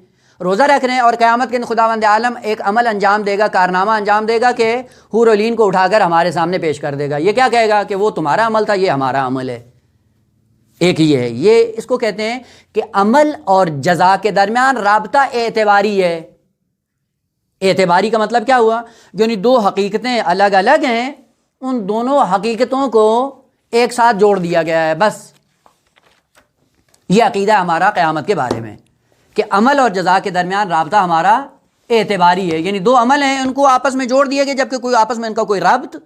روزہ رکھ رہے ہیں اور قیامت کے دن خداوند عالم ایک عمل انجام دے گا، کارنامہ انجام دے گا کہ حور و عین کو اٹھا کر ہمارے سامنے پیش کر دے گا. یہ کیا کہے گا کہ وہ تمہارا عمل تھا، یہ ہمارا عمل ہے. ایک یہ ہے، یہ اس کو کہتے ہیں کہ عمل اور جزا کے درمیان رابطہ اعتباری ہے. اعتباری کا مطلب کیا ہوا؟ یعنی دو حقیقتیں الگ الگ ہیں، ان دونوں حقیقتوں کو ایک ساتھ جوڑ دیا گیا ہے. بس یہ عقیدہ ہمارا قیامت کے بارے میں کہ عمل اور جزا کے درمیان رابطہ ہمارا اعتباری ہے. یعنی دو عمل ہیں، ان کو آپس میں جوڑ دیا گیا جبکہ کوئی آپس میں ان کا کوئی ربط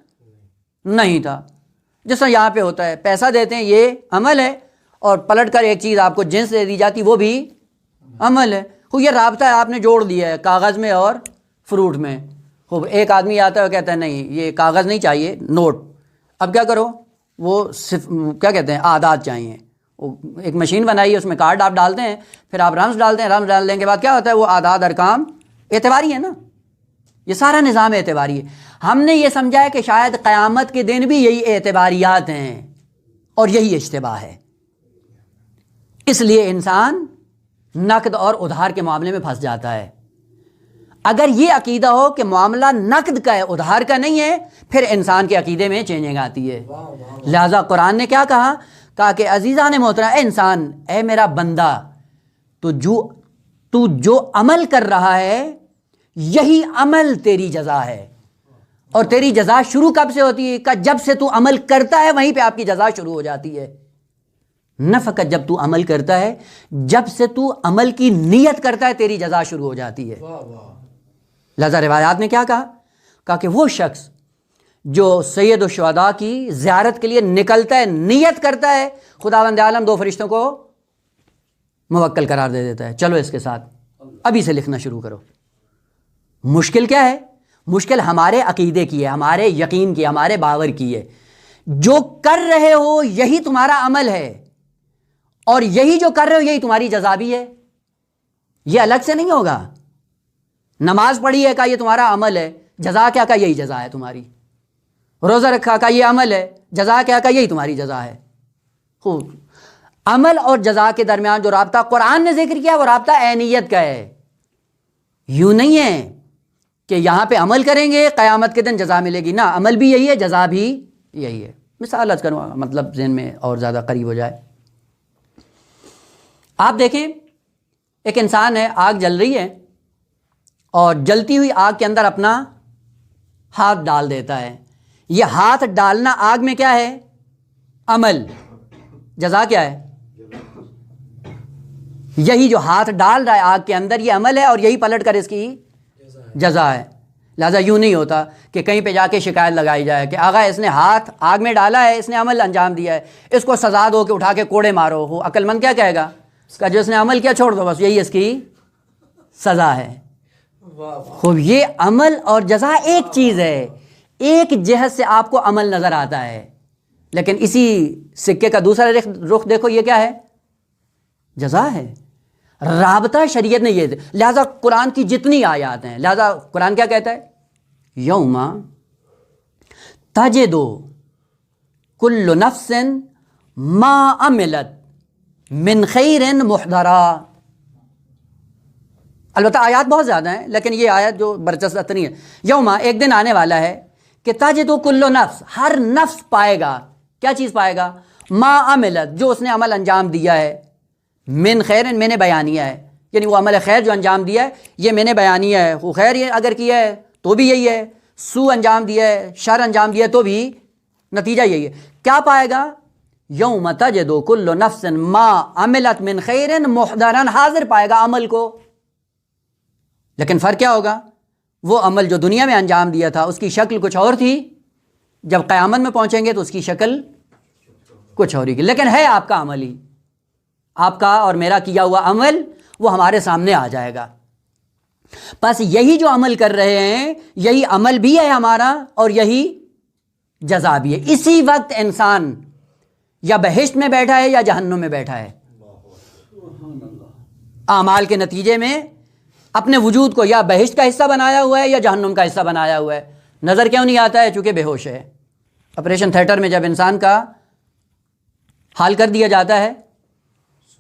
نہیں تھا. جس طرح یہاں پہ ہوتا ہے، پیسہ دیتے ہیں یہ عمل ہے، اور پلٹ کر ایک چیز آپ کو جنس دے دی جاتی وہ بھی عمل ہے. خوب یہ رابطہ ہے، آپ نے جوڑ دیا ہے کاغذ میں اور فروٹ میں. خوب ایک آدمی آتا ہے اور کہتا ہے نہیں یہ کاغذ نہیں چاہیے، نوٹ. اب کیا کرو، وہ کیا کہتے ہیں اعداد چاہیے. ایک مشین بنائی ہے، اس میں کارڈ آپ ڈالتے ہیں، پھر آپ رمز ڈالتے ہیں، رمز ڈالنے کے بعد کیا ہوتا ہے، وہ اعداد ارقام اعتباری ہے نا. یہ سارا نظام اعتباری ہے. ہم نے یہ سمجھا ہے کہ شاید قیامت کے دن بھی یہی اعتباریات ہیں اور یہی اشتباہ ہے. اس لیے انسان نقد اور ادھار کے معاملے میں پھنس جاتا ہے. اگر یہ عقیدہ ہو کہ معاملہ نقد کا ہے ادھار کا نہیں ہے، پھر انسان کے عقیدے میں چینجنگ آتی ہے. لہذا قرآن نے کیا کہا کہ عزیزان محترم، اے انسان، اے میرا بندہ، تو جو عمل کر رہا ہے یہی عمل تیری جزا ہے. اور تیری جزا شروع کب سے ہوتی ہے؟ کہ جب سے تو عمل کرتا ہے وہیں پہ آپ کی جزا شروع ہو جاتی ہے. نہ فقط جب تو عمل کرتا ہے، جب سے تو عمل کی نیت کرتا ہے تیری جزا شروع ہو جاتی ہے. لہذا روایات نے کیا کہا کہ وہ شخص جو سید الشہداء کی زیارت کے لیے نکلتا ہے، نیت کرتا ہے، خداوند عالم دو فرشتوں کو موکل قرار دے دیتا ہے، چلو اس کے ساتھ ابھی سے لکھنا شروع کرو. مشکل کیا ہے؟ مشکل ہمارے عقیدے کی ہے، ہمارے یقین کی، ہمارے باور کی ہے. جو کر رہے ہو یہی تمہارا عمل ہے، اور یہی جو کر رہے ہو یہی تمہاری جزا بھی ہے. یہ الگ سے نہیں ہوگا. نماز پڑھی ہے کہ یہ تمہارا عمل ہے، جزا کیا کہ یہی جزا ہے تمہاری. روزہ رکھا کہ یہ عمل ہے، جزا کیا کہ یہی تمہاری جزا ہے. خوب، عمل اور جزا کے درمیان جو رابطہ قرآن نے ذکر کیا وہ رابطہ عینیت کا ہے. یوں نہیں ہے کہ یہاں پہ عمل کریں گے قیامت کے دن جزا ملے گی. نہ، عمل بھی یہی ہے، جزا بھی یہی ہے. مثال عرض کروں، مطلب ذہن میں اور زیادہ قریب ہو جائے. آپ دیکھیں ایک انسان ہے، آگ جل رہی ہے اور جلتی ہوئی آگ کے اندر اپنا ہاتھ ڈال دیتا ہے. یہ ہاتھ ڈالنا آگ میں کیا ہے؟ عمل. جزا کیا ہے؟ یہی جو ہاتھ ڈال رہا ہے آگ کے اندر یہ عمل ہے، اور یہی پلٹ کر اس کی جزا ہے. لہذا یوں نہیں ہوتا کہ کہیں پہ جا کے شکایت لگائی جائے کہ آغا اس نے ہاتھ آگ میں ڈالا ہے، اس نے عمل انجام دیا ہے، اس کو سزا دو کہ اٹھا کے کوڑے مارو. ہو عقل مند کیا کہے گا؟ اس کا جو اس نے عمل کیا چھوڑ دو، بس یہی اس کی سزا ہے. خوب، یہ عمل اور جزا ایک چیز ہے. ایک جہت سے آپ کو عمل نظر آتا ہے، لیکن اسی سکے کا دوسرا رخ دیکھو، یہ کیا ہے؟ جزا ہے. رابطہ شریعت نے یہ. لہذا قرآن کی جتنی آیات ہیں، لہذا قرآن کیا کہتا ہے؟ یوم تجد کل نفس ما عملت من خیر محضرا. البتہ آیات بہت زیادہ ہیں، لیکن یہ آیت جو برچسپ اتنی ہے. یوم، ایک دن آنے والا ہے کہ تجد کل نفس، ہر نفس پائے گا. کیا چیز پائے گا؟ ما عملت، جو اس نے عمل انجام دیا ہے. من خیر، میں نے بیانیہ ہے، یعنی وہ عمل خیر جو انجام دیا ہے یہ میں نے بیانیہ ہے. وہ خیر اگر کیا ہے تو بھی یہی ہے، سو انجام دیا ہے، شر انجام دیا ہے تو بھی نتیجہ یہی ہے. کیا پائے گا؟ یوم تجد کل نفس ما عملت من خیر محضرا، حاضر پائے گا عمل کو. لیکن فرق کیا ہوگا؟ وہ عمل جو دنیا میں انجام دیا تھا اس کی شکل کچھ اور تھی، جب قیامت میں پہنچیں گے تو اس کی شکل کچھ اور ہی. لیکن ہے آپ کا عمل ہی، آپ کا اور میرا کیا ہوا عمل وہ ہمارے سامنے آ جائے گا. بس یہی جو عمل کر رہے ہیں یہی عمل بھی ہے ہمارا، اور یہی جزا بھی ہے. اسی وقت انسان یا بہشت میں بیٹھا ہے یا جہنم میں بیٹھا ہے. اعمال کے نتیجے میں اپنے وجود کو یا بہشت کا حصہ بنایا ہوا ہے یا جہنم کا حصہ بنایا ہوا ہے. نظر کیوں نہیں آتا ہے؟ چونکہ بے ہوش ہے. آپریشن تھیٹر میں جب انسان کا حال کر دیا جاتا ہے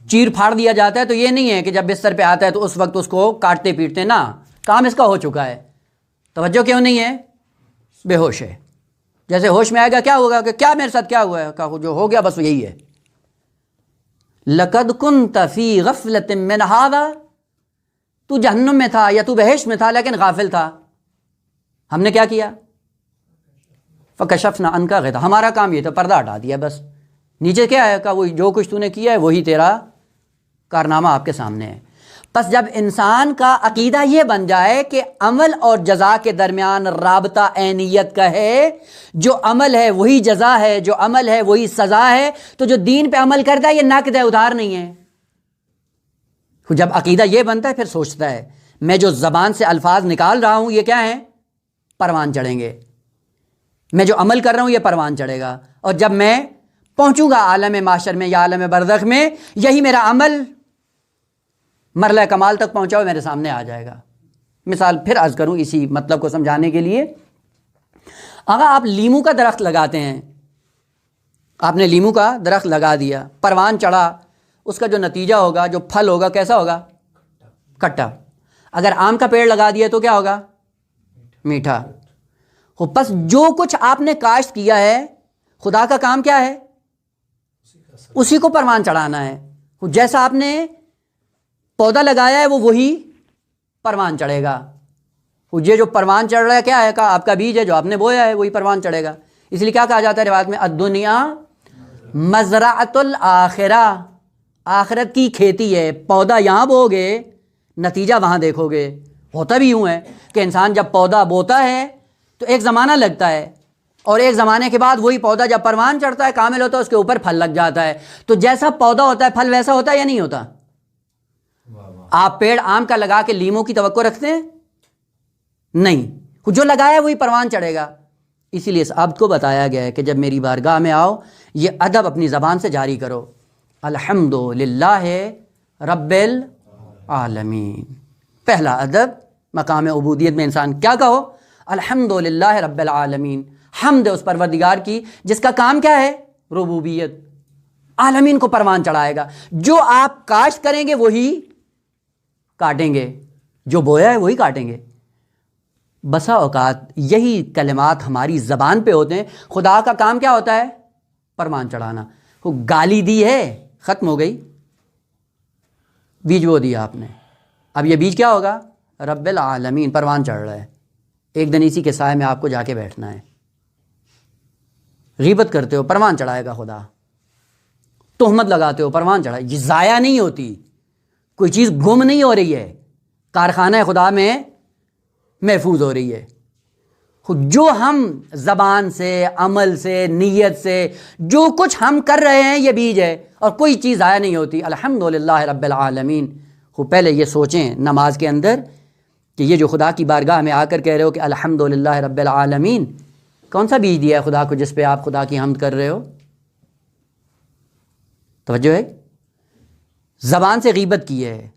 چیر پھاڑ دیا جاتا ہے تو یہ نہیں ہے کہ جب بستر پہ آتا ہے تو اس وقت اس کو کاٹتے پیٹتے، نہ، کام اس کا ہو چکا ہے، توجہ کیوں نہیں ہے؟ بے ہوش ہے۔ جیسے ہوش میں آئے گا کیا ہوگا کہ کیا میرے ساتھ کیا ہوا ہے، کہا جو ہو گیا بس یہی ہے۔ لَقَدْ كُنْتَ فِي غَفْلَةٍ مِّنْ هَٰذَا، تو جہنم میں تھا یا تو بہشت میں تھا لیکن غافل تھا، ہم نے کیا کیا؟ فَكَشَفْنَا عَنْكَ غِطَاءَ، ہمارا کام یہ تھا پردہ ہٹا دیا بس، نیچے کیا ہے؟ کہ وہ جو کچھ تو نے کیا ہے وہی تیرا کارنامہ آپ کے سامنے ہے۔ پس جب انسان کا عقیدہ یہ بن جائے کہ عمل اور جزا کے درمیان رابطہ عینیت کا ہے، جو عمل ہے وہی جزا ہے، جو عمل ہے وہی سزا ہے، تو جو دین پہ عمل کرتا ہے یہ نقد ہے، ادھار نہیں ہے۔ جب عقیدہ یہ بنتا ہے پھر سوچتا ہے میں جو زبان سے الفاظ نکال رہا ہوں یہ کیا ہیں؟ پروان چڑھیں گے، میں جو عمل کر رہا ہوں یہ پروان چڑھے گا، اور جب میں پہنچوں گا عالم محشر میں یا عالم برزخ میں، یہی میرا عمل مرحلہ کمال تک پہنچا ہوا میرے سامنے آ جائے گا۔ مثال پھر عرض کروں اسی مطلب کو سمجھانے کے لیے، اگر آپ لیمو کا درخت لگاتے ہیں، آپ نے لیمو کا درخت لگا دیا، پروان چڑھا، اس کا جو نتیجہ ہوگا، جو پھل ہوگا کیسا ہوگا؟ کھٹا۔ اگر آم کا پیڑ لگا دیا تو کیا ہوگا؟ میٹھا۔ بس جو کچھ آپ نے کاشت کیا ہے خدا کا کام کیا ہے؟ اسی کو پروان چڑھانا ہے۔ جیسا آپ نے پودا لگایا ہے وہ وہی پروان چڑھے گا۔ یہ جو پروان چڑھ رہا ہے کیا ہے؟ کہ آپ کا بیج ہے جو آپ نے بویا ہے وہی پروان چڑھے گا۔ اس لیے کیا کہا جاتا ہے روایت میں؟ الدنیا مزرعۃ الآخرہ، آخرت کی کھیتی ہے، پودا یہاں بو گے نتیجہ وہاں دیکھو گے۔ ہوتا بھی یوں ہے کہ انسان جب پودا بوتا ہے تو ایک زمانہ لگتا ہے، اور ایک زمانے کے بعد وہی پودا جب پروان چڑھتا ہے، کامل ہوتا ہے، اس کے اوپر پھل لگ جاتا ہے۔ تو جیسا پودا ہوتا ہے پھل ویسا ہوتا ہے یا نہیں ہوتا؟ آپ پیڑ آم کا لگا کے لیموں کی توقع رکھتے ہیں؟ نہیں، جو لگایا وہی پروان چڑھے گا۔ اسی لیے اس عبد کو بتایا گیا ہے کہ جب میری بارگاہ میں آؤ یہ ادب اپنی زبان سے جاری کرو، الحمدللہ رب العالمین۔ پہلا ادب مقام عبودیت میں انسان کیا کہو؟ الحمدللہ رب العالمین، حمد اس پروردگار کی جس کا کام کیا ہے؟ ربوبیت۔ عالمین کو پروان چڑھائے گا۔ جو آپ کاشت کریں گے وہی کاٹیں گے، جو بویا ہے وہی کاٹیں گے۔ بسا اوقات یہی کلمات ہماری زبان پہ ہوتے ہیں، خدا کا کام کیا ہوتا ہے؟ پروان چڑھانا۔ وہ گالی دی ہے، ختم ہو گئی، بیج وہ دیا آپ نے، اب یہ بیج کیا ہوگا؟ رب العالمین، پروان چڑھ رہا ہے۔ ایک دن اسی کے سائے میں آپ کو جا کے بیٹھنا ہے۔ غیبت کرتے ہو پروان چڑھائے گا خدا، تہمت لگاتے ہو پروان چڑھائے، یہ ضائع نہیں ہوتی، کوئی چیز گم نہیں ہو رہی ہے، کارخانہ خدا میں محفوظ ہو رہی ہے۔ جو ہم زبان سے، عمل سے، نیت سے جو کچھ ہم کر رہے ہیں یہ بیج ہے، اور کوئی چیز ضائع نہیں ہوتی۔ الحمدللہ رب العالمین۔ پہلے یہ سوچیں نماز کے اندر کہ یہ جو خدا کی بارگاہ میں آ کر کہہ رہے ہو کہ الحمدللہ رب العالمین، کون سا بیج دیا ہے خدا کو جس پہ آپ خدا کی حمد کر رہے ہو؟ توجہ ہے؟ زبان سے غیبت کی ہے،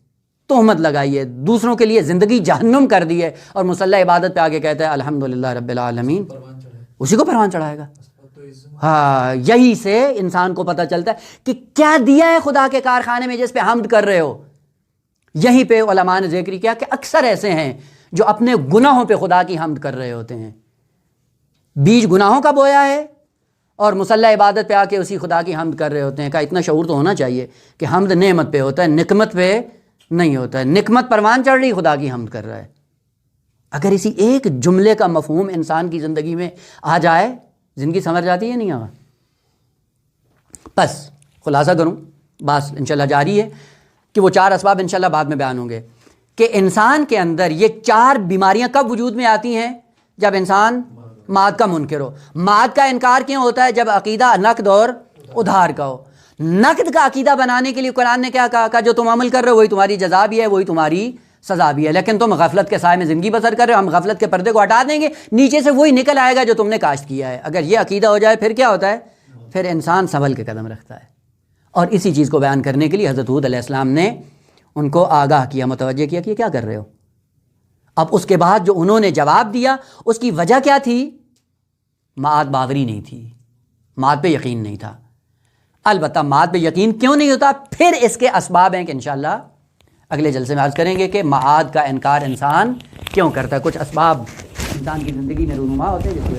تہمت لگائی ہے، دوسروں کے لیے زندگی جہنم کر دی ہے، اور مسلح عبادت پہ آگے کہتا ہے الحمدللہ رب العالمین، اسی کو پروان چڑھائے گا۔ ہاں، یہی سے انسان کو پتہ چلتا ہے کہ کیا دیا ہے خدا کے کارخانے میں جس پہ حمد کر رہے ہو۔ یہیں پہ علماء نے ذکر کیا کہ اکثر ایسے ہیں جو اپنے گناہوں پہ خدا کی حمد کر رہے ہوتے ہیں۔ بیج گناہوں کا بویا ہے اور مسلح عبادت پہ آ کے اسی خدا کی حمد کر رہے ہوتے ہیں۔ کہ اتنا شعور تو ہونا چاہیے کہ حمد نعمت پہ ہوتا ہے، نقمت پہ نہیں ہوتا ہے۔ نقمت پروان چڑھ رہی، خدا کی حمد کر رہا ہے۔ اگر اسی ایک جملے کا مفہوم انسان کی زندگی میں آ جائے، زندگی سنور جاتی ہے نہیں آگا۔ بس خلاصہ کروں، بات انشاءاللہ جاری ہے کہ وہ 4 اسباب انشاءاللہ بعد میں بیان ہوں گے کہ انسان کے اندر یہ 4 بیماریاں کب وجود میں آتی ہیں؟ جب انسان معاد کا منکر ہو۔ معاد کا انکار کیوں ہوتا ہے؟ جب عقیدہ نقد اور ادھار کا ہو۔ نقد کا عقیدہ بنانے کے لیے قرآن نے کیا کہا؟ کہ جو تم عمل کر رہے ہو وہی تمہاری جزا بھی ہے، وہی تمہاری سزا بھی ہے، لیکن تم غفلت کے سائے میں زندگی بسر کر رہے ہو، ہم غفلت کے پردے کو ہٹا دیں گے، نیچے سے وہی نکل آئے گا جو تم نے کاشت کیا ہے۔ اگر یہ عقیدہ ہو جائے پھر کیا ہوتا ہے؟ پھر انسان سنبھل کے قدم رکھتا ہے۔ اور اسی چیز کو بیان کرنے کے لیے حضرت ہود علیہ السلام نے ان کو آگاہ کیا، متوجہ کیا کہ یہ کیا کر رہے ہو۔ اب اس کے بعد جو انہوں نے جواب دیا اس کی وجہ کیا تھی؟ معاد باوری نہیں تھی، معاد پہ یقین نہیں تھا۔ البتہ معاد پہ یقین کیوں نہیں ہوتا، پھر اس کے اسباب ہیں کہ انشاءاللہ اگلے جلسے میں عرض کریں گے کہ معاد کا انکار انسان کیوں کرتا ہے، کچھ اسباب انسان کی زندگی میں رونما ہوتے ہیں جس کی